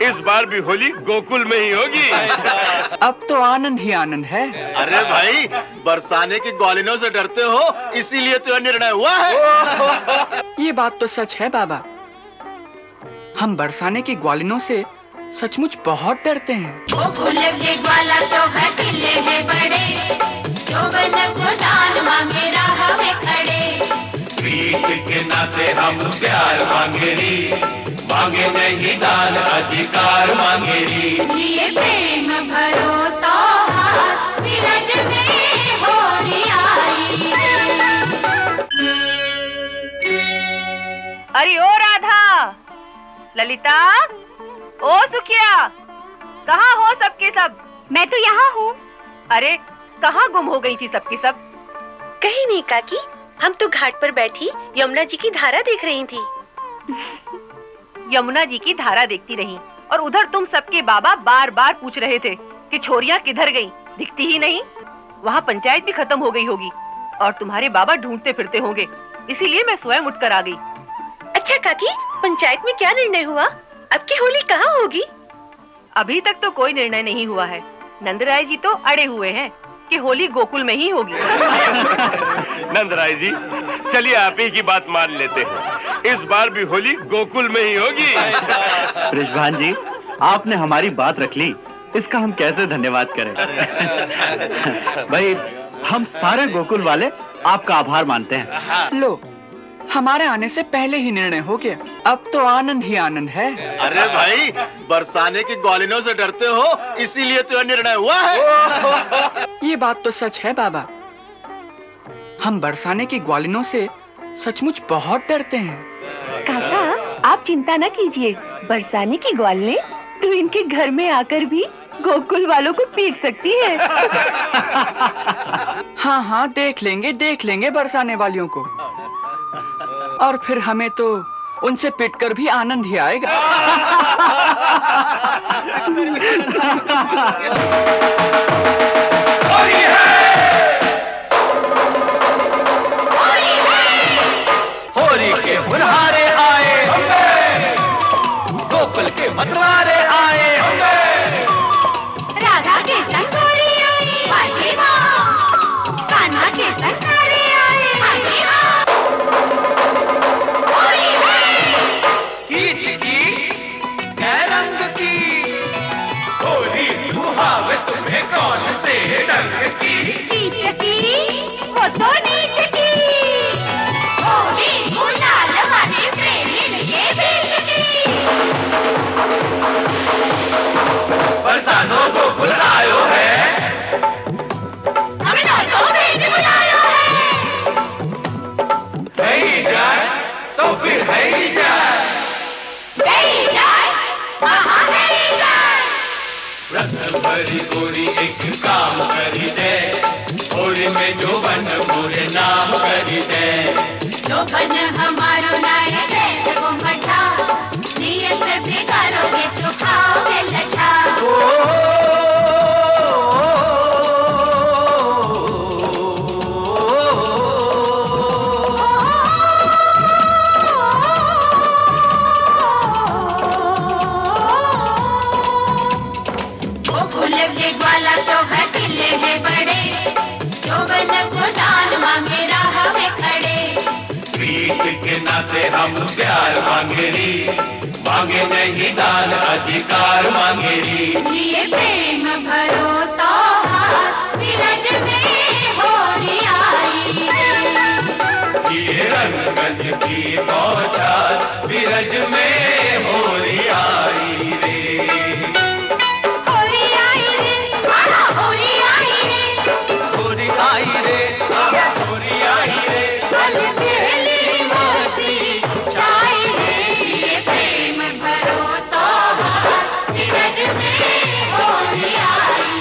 इस बार भी होली गोकुल में ही होगी। अब तो आनंद ही आनंद है। अरे भाई, बरसाने की ग्वालिनों से डरते हो, इसीलिए तो यह निर्णय हुआ है। ये बात तो सच है बाबा, हम बरसाने की ग्वालिनों से सचमुच बहुत डरते हैं। गोकुल के ग्वाला तो हठीले हैं बड़े, जो बन को दान मांगे राह में खड़े। प्रीत के नाते हम प्यार मांगे री, मांगे नहीं दान अधिकार मांगे री। लिए प्रेम भरो तो हाथ, विरज में होली आई। अरे ओ राधा, ललिता, ओ सुखिया, कहाँ हो सबके सब? मैं तो यहाँ हूँ। अरे कहाँ गुम हो गई थी सबकी सब? कहीं नहीं काकी, हम तो घाट पर बैठी यमुना जी की धारा देख रही थी। यमुना जी की धारा देखती रही और उधर तुम सबके बाबा बार बार पूछ रहे थे कि छोरियां किधर गईं, दिखती ही नहीं। वहाँ पंचायत भी खत्म हो गई होगी और तुम्हारे बाबा ढूंढते फिरते होंगे, इसीलिए मैं स्वयं उठकर आ गई। अच्छा काकी, पंचायत में क्या निर्णय हुआ? अब की होली कहाँ होगी? अभी तक तो कोई निर्णय नहीं हुआ है। नंदराय जी तो अड़े हुए हैं कि होली गोकुल में ही होगी। नंदराय जी, चलिए आप ही की बात मान लेते हैं, इस बार भी होली गोकुल में ही होगी। बृषभान जी, आपने हमारी बात रख ली, इसका हम कैसे धन्यवाद करें। भाई, हम सारे गोकुल वाले आपका आभार मानते हैं। लो, हमारे आने से पहले ही निर्णय हो गया, अब तो आनंद ही आनंद है। अरे भाई, बरसाने की ग्वालिनों से डरते हो, इसीलिए तो यह निर्णय हुआ है। ये बात तो सच है बाबा, हम बरसाने की ग्वालिनों से सचमुच बहुत डरते हैं। काका, आप चिंता न कीजिए, बरसाने की ग्वालिनें तो इनके घर में आकर भी गोकुल वालों को पीट सकती है। हाँ हाँ, देख लेंगे बरसाने वालियों को, और फिर हमें तो उनसे पिटकर भी आनंद ही आएगा। होली है, होली के बुनहारे आए, गोकुल के मतवारे आए। राधा के संग छोरी आई, बाजी माँ, कान्हा के संग सारे आए, बाजी माँ। होली है, कीच कीच कै रंग की, होली सुहावे तुम्हें कौन से रंग की। नीच की, वो तो नीच की, होली गुलाल वाले प्रेमी ये बीच की। बरसानों को बुलायो है, हमें दोनों भेज बुलायो है ही जाए तो फिर है ही जाए। है जाए, वहाँ है जाए। रत्न भरी गोरी एक काम करी दे, होली में जो बन पूरे नाम करी दे। जो बन हमारो नाय जैसे वो मठा, नियत भी करोगे तो खाओगे लठा। गोकुल के ग्वाला तो हठीले हैं बड़े, जो बन को दान मांगे राह में खड़े। प्रीत के नाते हम प्यार मांगे री, मांगे नहीं दान अधिकार मांगे री। लिए प्रेम भरो तो हाथ, विरज में होली आई। ये रंगन की बौछार, विरज में होली आई रे। होली आई रे, आहा होली आई रे, होली आई रे, आहा होली आई रे। कल खेली मस्ती छाई रे। लिए प्रेम भरो तो हाथ, विरज में होली आई।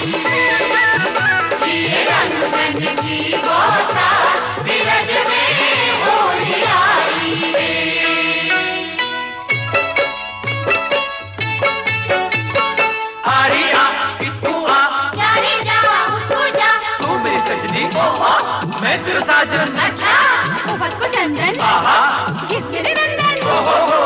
लिए रंगन की बौछार, विरज में होली आई रे। आरी आ कि तू आ, जारी जा, तू जा, तू मेरी सजनी, मैं तेरा साजन। अच्छा, सोबत को चंदन, आहा, किस मेरे नंदन। ओ हो हो।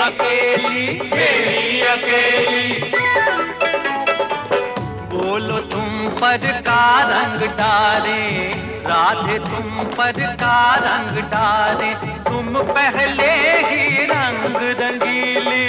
अकेली खेली अकेली। बोलो तुम पर का रंग डाले, राधे तुम पर का रंग डाले, तुम पहले ही रंग रंगीली।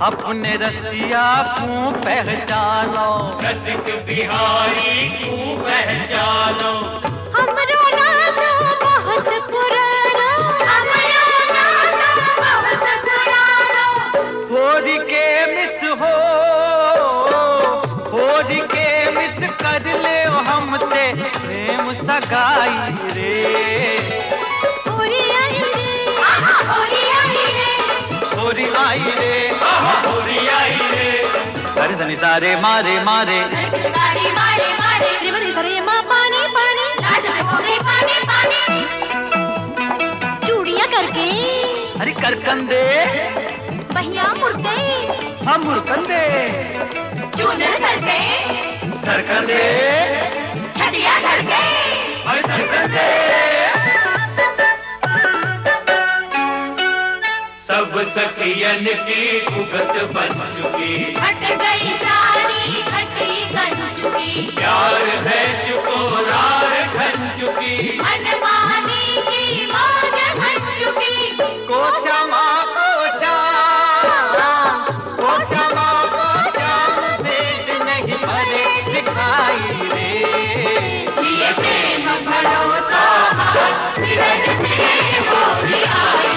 अपने रसिया क्यों पहचानो, रसिक बिहारी क्यों पहचानो। हमरो नाता बहुत पुराना, हमरो नाता बहुत पुराना। होरी के मिस हो, होरी के मिस कर ले हमते प्रेम सगाई रे। होरी आई रे, होरी आई रे, होरी आई रे, होरी आई रे। सरे सनी सारे मारे मारे, मारे मारे मारे, रे सरे माँ पानी पानी, लाज में हो गई पानी पानी। चूड़ियाँ करके, अरे करकंदे, पहिया मुर्दे, हम मुरकंदे, चूनर करके, सरकंदे, छतिया करके, अरे सरकंदे। सब सखियन की उगत बन चुकी, हट गई साड़ी खटी बन चुकी। प्यार है चुकोरार घन चुकी, मनमानी की मौज बन चुकी। कोचा माँ कोचा, कोचा माँ कोचा, भेद नहीं भरे दिखाई रे। ये प्रेम भरो तो हाथ, धीरज में होरी आई।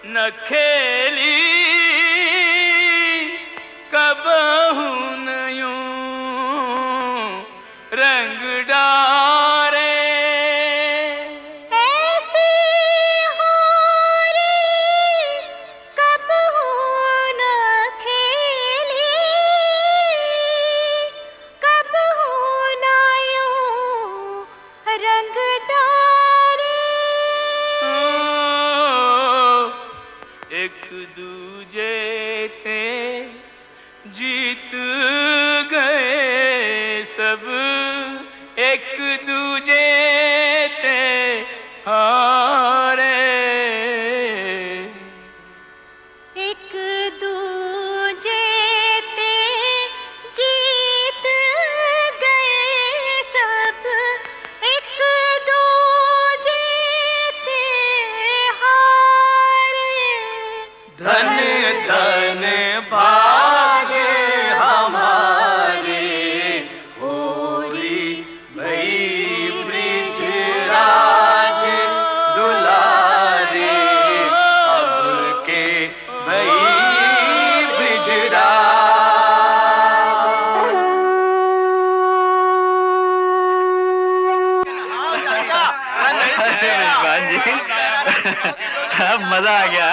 न खेली कबहू न यूं रंग डारे। ऐसी होरी कबहू न खेली सब एक दूजे ते हारे एक दूजे ते जीत गए सब एक दूजे ते हारे धन धन भागे हमारे होरी भई ब्रिज राज दुलारे अब के भई ब्रिज रिजवान जी अब मजा आ गया।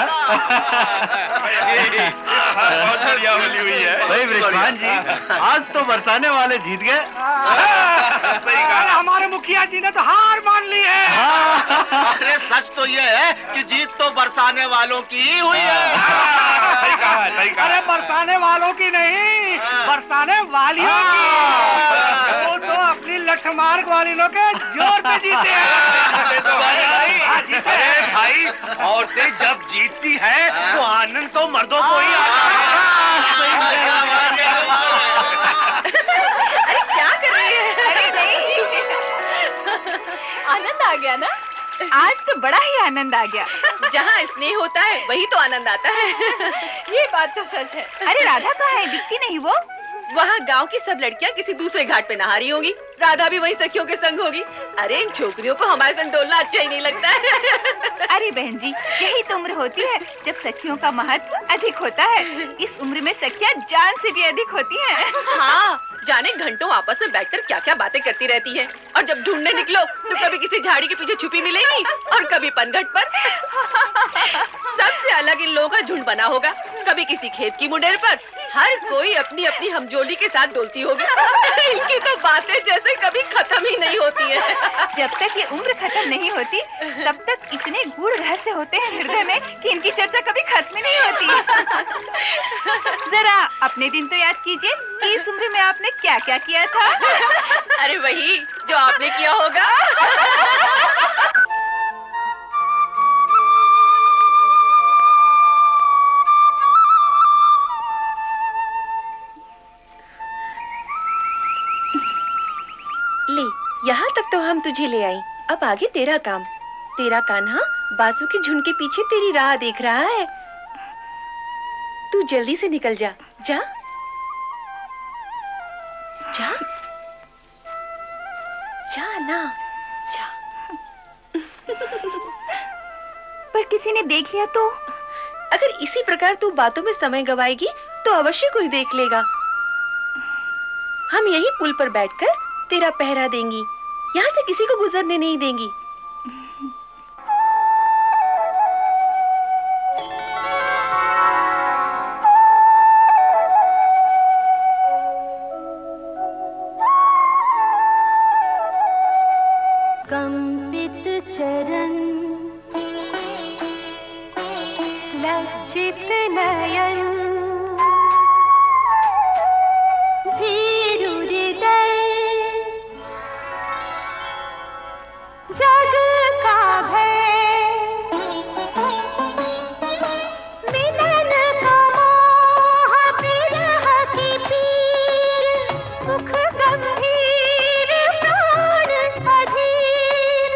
बहुत बढ़िया होली हुई है। भाई रिजवान जी आज तो बरसाने वाले जीत गए। सही कहा। हमारे मुखिया जी ने तो हार मान ली है। अरे सच तो ये है कि जीत तो बरसाने वालों की ही हुई है। सही कहा, सही कहा। अरे बरसाने वालों की नहीं, बरसाने वालियों की। वो तो अपनी लठमार ग्वालिनों के जोर पे जीते हैं। अरे भाई औरतें जब जीतती हैं तो आनंद तो मर्दों को ही आता है। अरे क्या कर रही है? अरे नहीं, आनंद आ गया ना? आज तो बड़ा ही आनंद आ गया। जहाँ स्नेह होता है वही तो आनंद आता है। ये बात तो सच है। अरे राधा कहाँ है? दिखती नहीं वो। वहाँ गांव की सब लड़कियाँ किसी दूसरे घाट पे नहा रही होंगी। राधा भी वही सखियों के संग होगी। अरे इन छोकरियों को हमारे संग डोलना अच्छा ही नहीं लगता है। अरे बहन जी, यही तो उम्र होती है जब सखियों का महत्व अधिक होता है। इस उम्र में सखियाँ जान से भी अधिक होती हैं। हाँ, जाने घंटों आपस में बैठकर क्या क्या बातें करती रहती है। और जब ढूंढने निकलो तो कभी किसी झाड़ी के पीछे छुपी मिलेगी और कभी पनघट पर। सबसे अलग इन लोगों का झुंड बना होगा। कभी किसी खेत की मुंडेर पर। हर कोई अपनी अपनी हमजोली के साथ डोलती होगी। इनकी तो बातें जैसे कभी खत्म ही नहीं होती है। जब तक ये उम्र खत्म नहीं होती तब तक इतने गूढ़ रहस्य होते हैं हृदय में कि इनकी चर्चा कभी खत्म ही नहीं होती। जरा अपने दिन तो याद कीजिए कि इस उम्र में आपने क्या क्या किया था। अरे वही जो आपने किया होगा। ले, यहाँ तक तो हम तुझे ले आई। अब आगे तेरा काम। तेरा कान्हा बासु के झुंड के पीछे तेरी राह देख रहा है। तू जल्दी से निकल जा। जा जा जा ना जा। पर किसी ने देख लिया तो? अगर इसी प्रकार तू बातों में समय गवाएगी तो अवश्य कोई देख लेगा। हम यही पुल पर बैठकर तेरा पहरा देंगी। यहाँ से किसी को गुजरने नहीं देंगी। कंपित चरण लज्जित नयन भीरु हृदय जग का भय मिलन का मोह विरह की पीर सुख गंभीर प्राण अधीर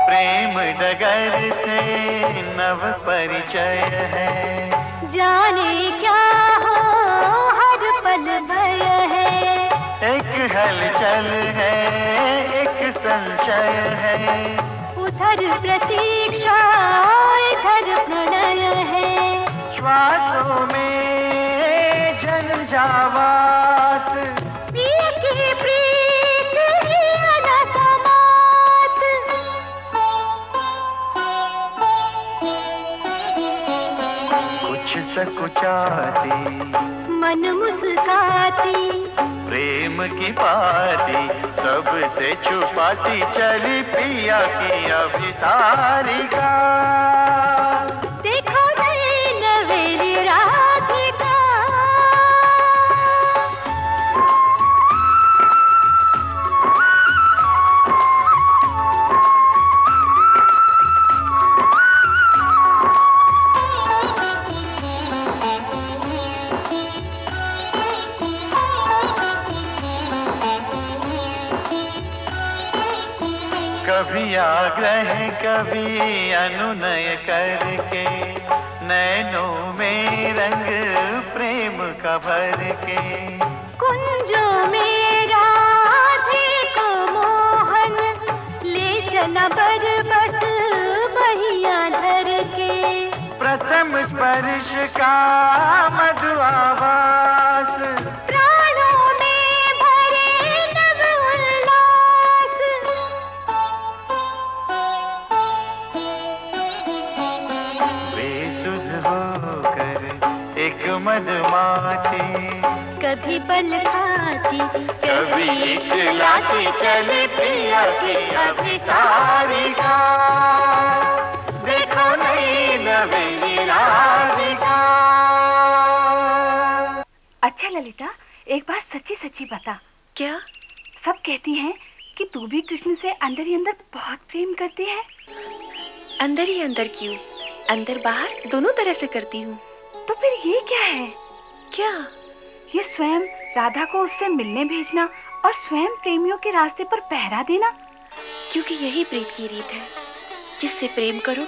प्रेम डगर से नव परिचय है। जाने क्या हो हर पल भय है। एक हलचल है, एक संशय है। उधर प्रतीक्षा इधर प्रणय है। श्वासों में झंझावात, प्रिय की प्रीत ही अनसमात। कुछ सकुचाती मन मुस्काती प्रेम की बाती सबसे छुपाती चली पिया की अभिसारिका। रहे कभी अनुनय करके, नैनों में रंग प्रेम का भर के। कुंजो में राधे को मोहन ले चला बरबस बहिया धर के। प्रथम स्पर्श का मधु आवास, प्राणों में भरे नव उल्लास। बेसुध होकर एक मधुमाती, कभी बल खाती कभी इकलाती चली पिया की अभिसारिका। देखो नई नवेली राधिका। अच्छा ललिता, एक बात सच्ची सच्ची बता। क्या? सब कहती हैं कि तू भी कृष्ण से अंदर ही अंदर बहुत प्रेम करती है। अंदर ही अंदर क्यों? अंदर बाहर दोनों तरह से करती हूँ। तो फिर ये क्या है? क्या? ये स्वयं राधा को उससे मिलने भेजना और स्वयं प्रेमियों के रास्ते पर पहरा देना। क्योंकि यही प्रीत की रीत है। जिससे प्रेम करो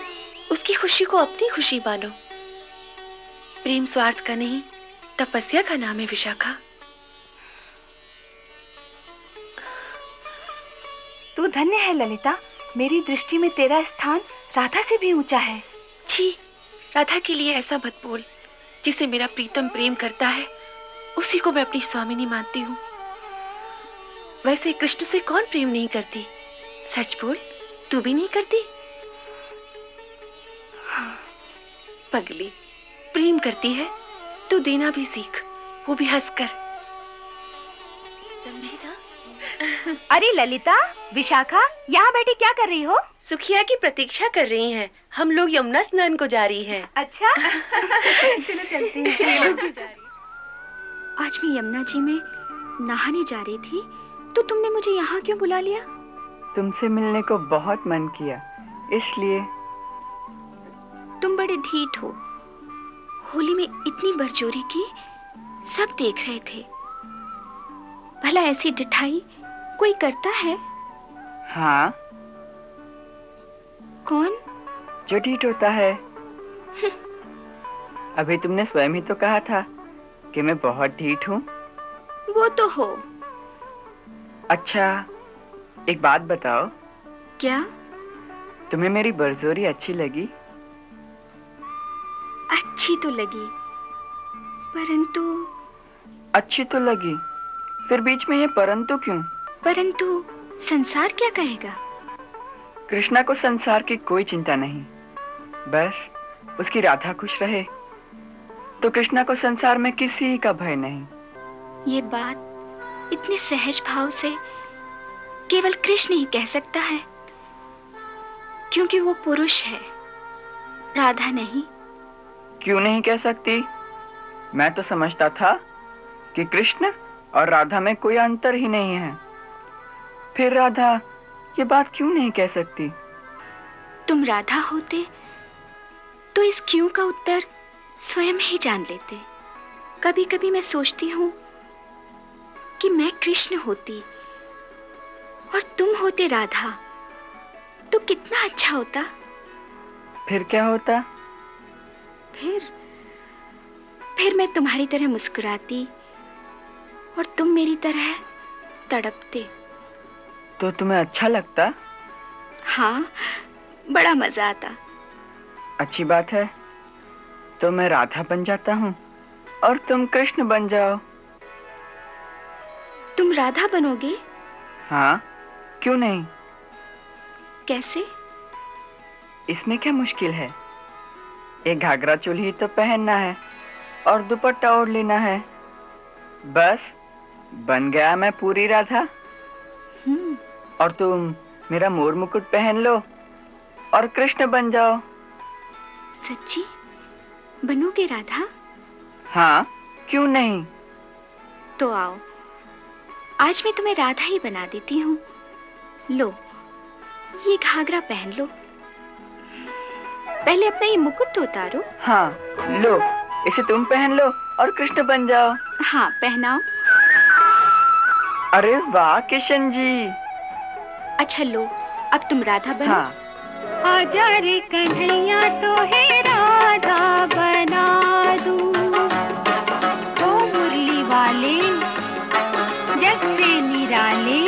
उसकी खुशी को अपनी खुशी मानो। प्रेम स्वार्थ का नहीं, तपस्या का नाम है विशाखा। तू धन्य है ललिता, मेरी दृष्टि में तेरा स्थान राधा से भी ऊंचा है। छी, राधा के लिए ऐसा मत बोल। जिसे मेरा प्रीतम प्रेम करता है उसी को मैं अपनी स्वामिनी मानती हूँ। वैसे कृष्ण से कौन प्रेम नहीं करती? सच बोल, तू भी नहीं करती? पगली, प्रेम करती है तो देना भी सीख, वो भी हंसकर। समझी ना? अरे ललिता, विशाखा यहाँ बैठी क्या कर रही हो? सुखिया की प्रतीक्षा कर रही हैं। हम लोग यमुना स्नान को जा रही हैं। अच्छा चलो चलते हैं। आज मैं यमुना जी में नहाने जा रही थी, तो तुमने मुझे यहाँ क्यों बुला लिया? तुमसे मिलने को बहुत मन किया, इसलिए। तुम बड़े ढीठ हो। होली में इतनी बरजोरी की, सब देख रहे थे। भला ऐसी ढिठाई कोई करता है? हाँ, कौन? जो ढीठ होता है। अभी तुमने स्वयं ही तो कहा था कि मैं बहुत ढीठ हूँ। वो तो हो। अच्छा, एक बात बताओ। क्या? तुम्हें मेरी बरजोरी अच्छी लगी? अच्छी तो लगी, परंतु। अच्छी तो लगी, फिर बीच में ये परंतु क्यों? परंतु संसार क्या कहेगा? कृष्णा को संसार की कोई चिंता नहीं, बस उसकी राधा खुश रहे तो कृष्णा को संसार में किसी का भय नहीं। ये बात इतने सहज भाव से केवल कृष्ण ही कह सकता है, क्योंकि वो पुरुष है, राधा नहीं। क्यों नहीं कह सकती? मैं तो समझता था कि कृष्ण और राधा में कोई अंतर ही नहीं है। फिर राधा ये बात क्यों नहीं कह सकती? तुम राधा होते तो इस क्यों का उत्तर स्वयं ही जान लेते। कभी कभी मैं सोचती हूँ कि मैं कृष्ण होती और तुम होते राधा, तो कितना अच्छा होता। फिर क्या होता? फिर मैं तुम्हारी तरह मुस्कुराती और तुम मेरी तरह तड़पते। तो तुम्हें अच्छा लगता? हाँ, बड़ा मजा आता। अच्छी बात है, तो मैं राधा बन जाता हूँ और तुम कृष्ण बन जाओ। तुम राधा बनोगे? हाँ, क्यों नहीं? कैसे? इसमें क्या मुश्किल है? एक घाघरा चोली तो पहनना है और दुपट्टा ओढ़ लेना है, बस बन गया मैं पूरी राधा। और तुम मेरा मोर मुकुट पहन लो और कृष्ण बन जाओ। सच्ची बनोगे राधा? हाँ, क्यों नहीं? तो आओ, आज मैं तुम्हें राधा ही बना देती हूँ। लो, ये घाघरा पहन लो। पहले अपना ये मुकुट तो उतारो। हाँ, लो, इसे तुम पहन लो और कृष्ण बन जाओ। हाँ, पहनाओ। अरे वाह किशन जी। अच्छा लो, अब तुम राधा बनो। हाँ। आजा रे कन्हैया तो है राधा बना दूं। ओ मुरली वाले जग से निराले,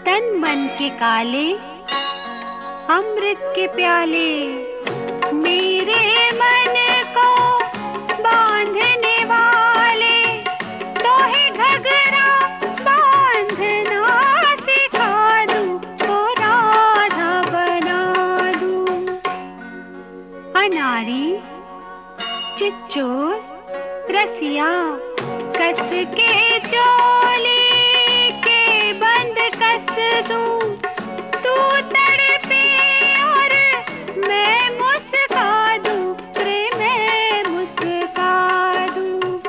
तन मन के काले अमृत के प्याले, मेरे मन को बांधने वाले तो है घगरा बांधना सिखा दूं, तो राधा बना दूं। अनारी चिच्चोर रसिया कस के चोली के बंद कस दूं, तू तड़पे और मैं मुस्का दूं, रे मैं मुस्का दूं।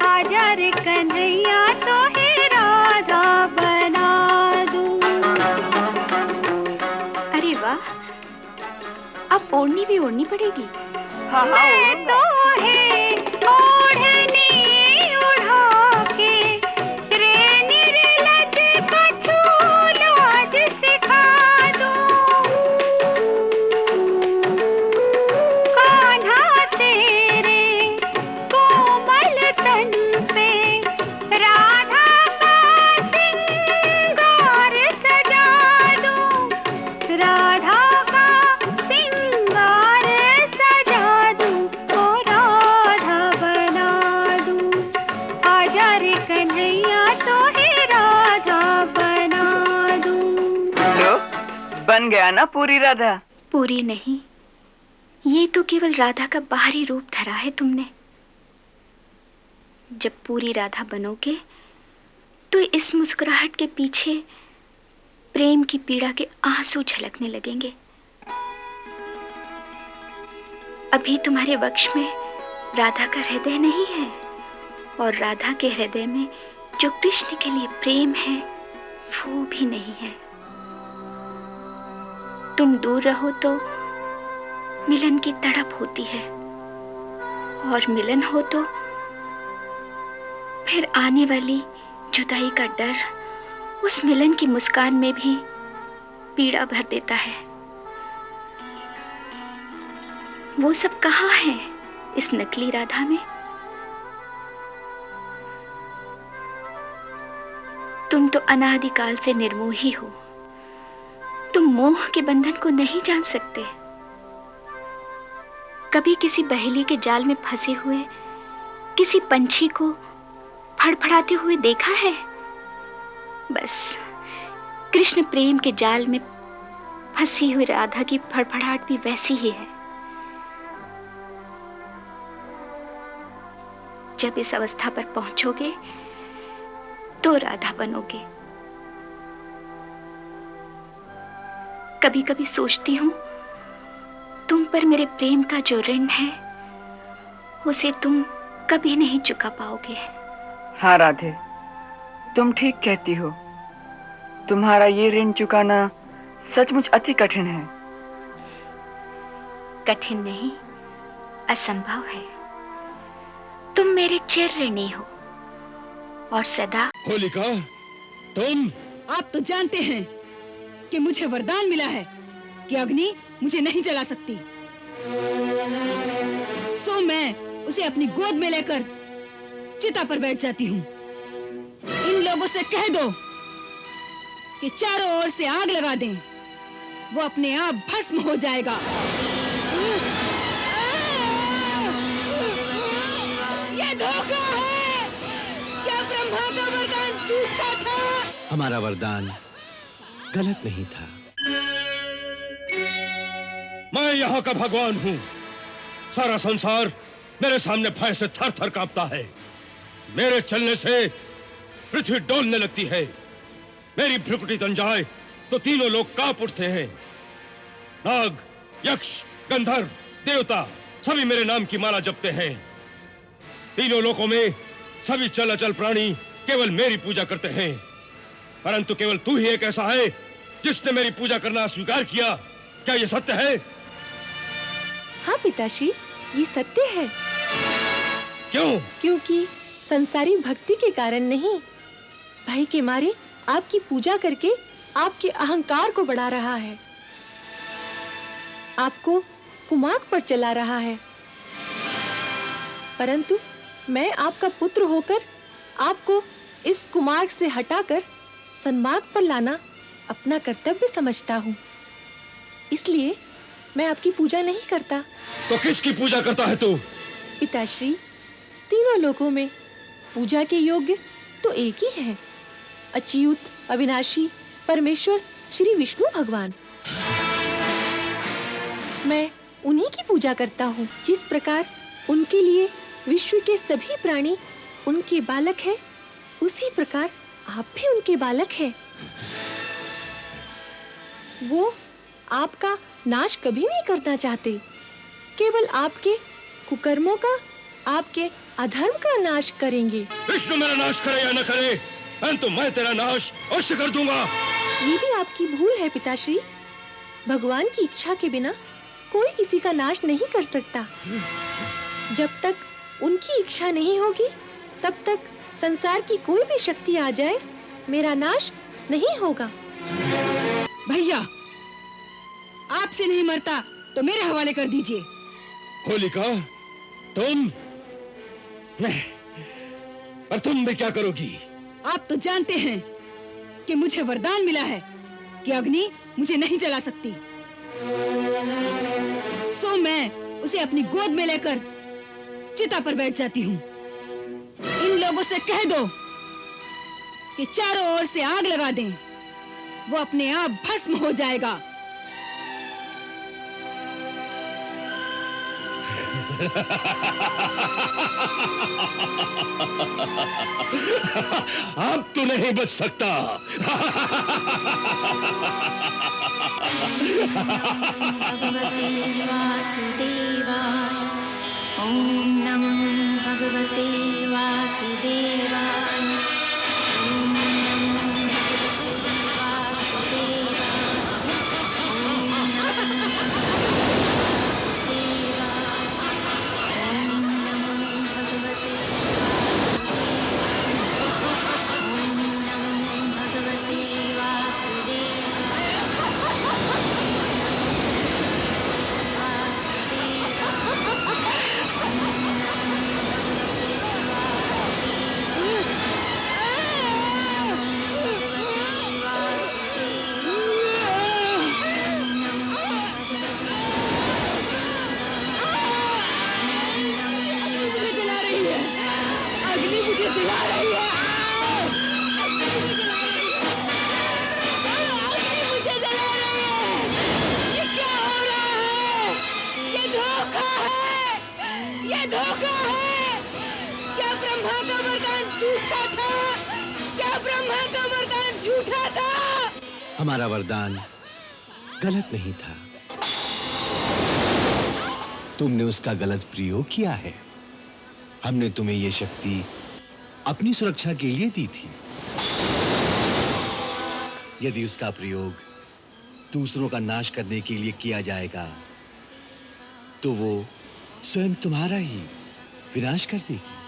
आजा रे कन्हैया तो है राधा बना दूं। अरे वाह, अब ओढ़नी भी ओढ़नी पड़ेगी। हाँ हाँ मैं तो है ओढ़नी उड़ा के रे निर्लज कछु लाज सिखा दूं। कान्हा तेरे कोमल तन पे राधा का सिंगार सजा दूं, राधा का सिंगार सजा दूं, ओ राधा बना दूं। आजा रे कन्हैया तो है राधा बना दूं। लो, बन गया ना पूरी राधा। पूरी नहीं, ये तो केवल राधा का बाहरी रूप धरा है तुमने। जब पूरी राधा बनोगे तो इस मुस्कुराहट के पीछे प्रेम की पीड़ा के आंसू झलकने लगेंगे। अभी तुम्हारे वक्ष में राधा का हृदय नहीं है, और राधा के हृदय में जो कृष्ण के लिए प्रेम है वो भी नहीं है। तुम दूर रहो तो मिलन की तड़प होती है, और मिलन हो तो फिर आने वाली जुदाई का डर उस मिलन की मुस्कान में भी पीड़ा भर देता है। वो सब कहाँ है इस नकली राधा में? तुम तो अनादिकाल से निर्मोही हो। तुम मोह के बंधन को नहीं जान सकते। कभी किसी बहेली के जाल में फंसे हुए किसी पंछी को फड़फड़ाते हुए देखा है? बस कृष्ण प्रेम के जाल में फंसी हुई राधा की फड़फड़ाहट भी वैसी ही है। जब इस अवस्था पर पहुंचोगे तो राधा बनोगे। कभी कभी सोचती हूं तुम पर मेरे प्रेम का जो ऋण है उसे तुम कभी नहीं चुका पाओगे। हाँ राधे, तुम ठीक कहती हो। तुम्हारा ये ऋण चुकाना सचमुच अति कठिन है। कठिन नहीं, असंभव है। तुम मेरे चिर ऋणी हो और सदा। होलिका, तुम? आप तो जानते हैं कि मुझे वरदान मिला है कि अग्नि मुझे नहीं जला सकती। सो मैं उसे अपनी गोद में लेकर चिता पर बैठ जाती हूँ। इन लोगों से कह दो कि चारों ओर से आग लगा दें, वो अपने आप भस्म हो जाएगा। ये धोखा है। क्या ब्रह्मा का वरदान झूठा था? हमारा वरदान गलत नहीं था। मैं यहाँ का भगवान हूँ। सारा संसार मेरे सामने भय से थर थर कांपता है। मेरे चलने से पृथ्वी डोलने लगती है। मेरी भ्रुकुटी तन जाए तो तीनों लोग कांप उठते हैं। नाग, यक्ष, गंधर्व, देवता सभी मेरे नाम की माला जपते हैं। तीनों लोकों में सभी चल अचल प्राणी केवल मेरी पूजा करते हैं, परंतु केवल तू ही एक ऐसा है जिसने मेरी पूजा करना स्वीकार किया। क्या यह सत्य है? हाँ पिताश्री, ये सत्य है। क्यों? क्योंकि संसारी भक्ति के कारण नहीं, भय के मारे आपकी पूजा करके आपके अहंकार को बढ़ा रहा है। आपको कुमार्ग पर चला रहा है, परंतु मैं आपका पुत्र होकर आपको इस कुमार्ग से हटाकर सन्मार्ग पर लाना अपना कर्तव्य समझता हूँ। इसलिए मैं आपकी पूजा नहीं करता। तो किसकी पूजा करता है तू? पिताश्री, तीनों लोकों में पूजा के योग्य तो एक ही है, अच्युत अविनाशी परमेश्वर श्री विष्णु भगवान। मैं उन्हीं की पूजा करता हूँ। जिस प्रकार उनके लिए विश्व के सभी प्राणी उनके बालक हैं, उसी प्रकार आप भी उनके बालक हैं। वो आपका नाश कभी नहीं करना चाहते, केवल आपके कुकर्मों का, आपके अधर्म का नाश करेंगे। विष्णु मेरा नाश करे या न करे, परंतु मैं तेरा नाश अवश्य कर दूंगा। ये भी आपकी भूल है पिताश्री। भगवान की इच्छा के बिना कोई किसी का नाश नहीं कर सकता। जब तक उनकी इच्छा नहीं होगी, तब तक संसार की कोई भी शक्ति आ जाए, मेरा नाश नहीं होगा। भैया, आपसे नहीं मरता तो मेरे हवाले कर दीजिए। होलिका, तुम और तुम भी क्या करोगी? आप तो जानते हैं कि मुझे वरदान मिला है कि अग्नि मुझे नहीं जला सकती। सो मैं उसे अपनी गोद में लेकर चिता पर बैठ जाती हूँ। इन लोगों से कह दो कि चारों ओर से आग लगा दें, वो अपने आप भस्म हो जाएगा। अब तू नहीं बच सकता। भगवते वासुदेवाय। ओम नमो भगवते वासुदेवाय। ओम नमो भगवते वासुदेवाय। ओम नमो भगवते हमारा वरदान गलत नहीं था, तुमने उसका गलत प्रयोग किया है। हमने तुम्हें यह शक्ति अपनी सुरक्षा के लिए दी थी। यदि उसका प्रयोग दूसरों का नाश करने के लिए किया जाएगा, तो वो स्वयं तुम्हारा ही विनाश कर देगी।